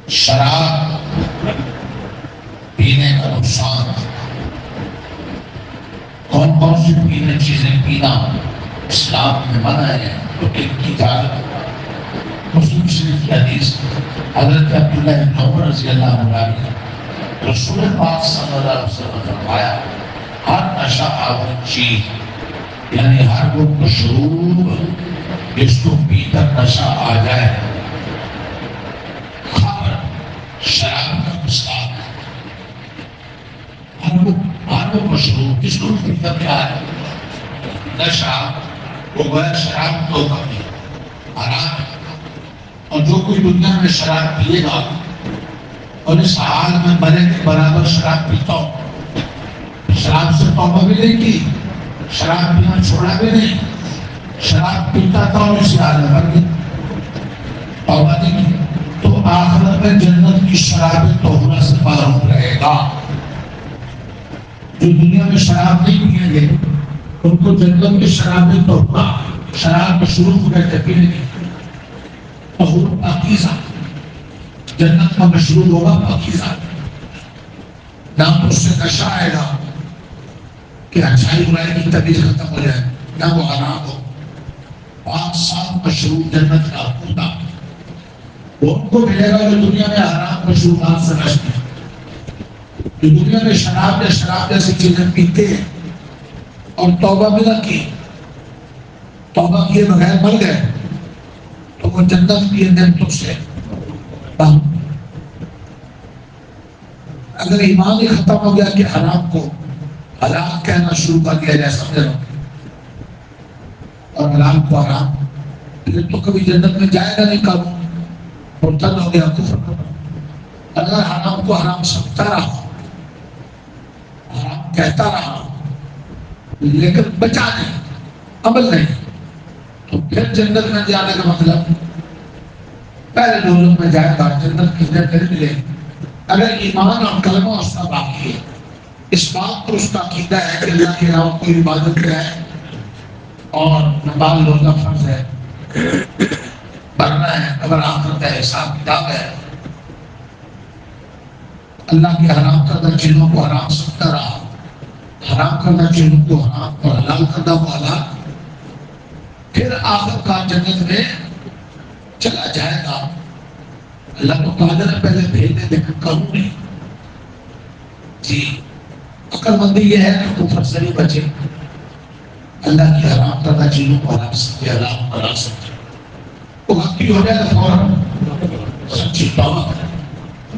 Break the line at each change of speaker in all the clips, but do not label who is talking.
شراب پینے کا نقصان، کون کون سی پینے چیزیں پینا اسلام میں منع ہے تو ان کی اجازت؟ مسلم شریف کی حدیث حضرت عبداللہ بن عمر رضی اللہ عنہ، رسول پاک صلی اللہ علیہ وسلم نے فرمایا ہر نشہ آور چیز یعنی ہر وہ مشروب جس کو پی کر نشہ آ جائے، خمر شراب کا مستعار ہر وہ مشروب جس کو پی کر کیا ہے نشہ، وہ غیر شراب تو کبھی حرام ہے۔ اور جو کوئی دنیا میں شراب پیے گا اور اس حال میں مرے کے برابر شراب پیتا ہوں، شراب سے توبہ بھی نہیں کی، شراب پینا چھوڑا بھی نہیں، شراب پیتا تھا اور اسی حال میں مر گیا، توبہ نہیں کی، تو آخرت میں جنت کی شراب طہورہ سے محروم رہے گا۔ جو دنیا میں شراب نہیں پیئیں گے ان کو جنت کی شراب طہورہ، شراب مشروب کہتے پینے کی، طہور پاکیزہ، جنت کا مشروب ہوگا پاکیزہ، نہ اس سے نشہ آئے گا کہ اچھائی برائی کی تمیز ختم ہو جائے، نہ وہ حرام ہو، پاک صاف مشروب جنت کا ہوتا، وہ ان کو ملے گا جو دنیا میں حرام مشروبات سے بچتے ہیں، جو دنیا میں شراب یا شراب جیسی چیزیں پیتے ہیں اور توبہ بھی نہ کی، توبہ کیے بغیر مر گئے تو وہ جنت کی نعمتوں سے اگر ایمان ہی ختم ہو گیا کہ حرام کو حلال کہنا شروع کر دیا جائے سمجھ لو، اور حلال کو حرام، پھر تو کبھی جنت میں جائے گا نہیں، کروں مرتد ہو گیا کفر۔ اگر حرام کو حرام سمجھتا رہا، حرام کہتا رہا لیکن بچا نہیں، عمل نہیں، تو پھر جنت میں جانے کا مطلب پہلے دولت میں جائے گا، جنت کی نعمتیں ملے گی۔ اگر ایمان اور کلمہ اس کا باقی ہے، اس بات پر اس کا عقیدہ ہے کہ اللہ کے علاوہ کوئی عبادت ہے اور نماز روزہ فرض ہے، پڑھنا ہے، اگر آخرت ہے، حساب کتاب ہے، اللہ کی حرام کردہ چیزوں کو حرام سمجھتا رہا، حرام کردہ چیزوں کو حرام اور حلال کردہ کو حلال، پھر آخر کار جنت میں چلا جائے گا۔ اللہ کو قادر ہے پہلے بھیج دے لیکن کروں نہیں۔ جی عقل مندی یہ ہے کہ کفر سے نہیں بچے، اللہ کی حرام کردہ چیزوں کو حرام سمجھے، حلال کو حلال سمجھے، وہ غلطی ہو جائے تو فوراً سچی توبہ کریں،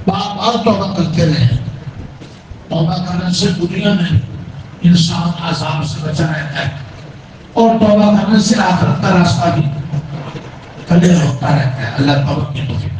بار بار توبہ کرتے رہیں۔ توبہ کرنے سے دنیا میں انسان عذاب سے بچا رہتا ہے اور توبہ کرنے سے آخرت کا راستہ بھی کلیئر ہوتا رہتا ہے۔ اللہ توبہ کی توفیق۔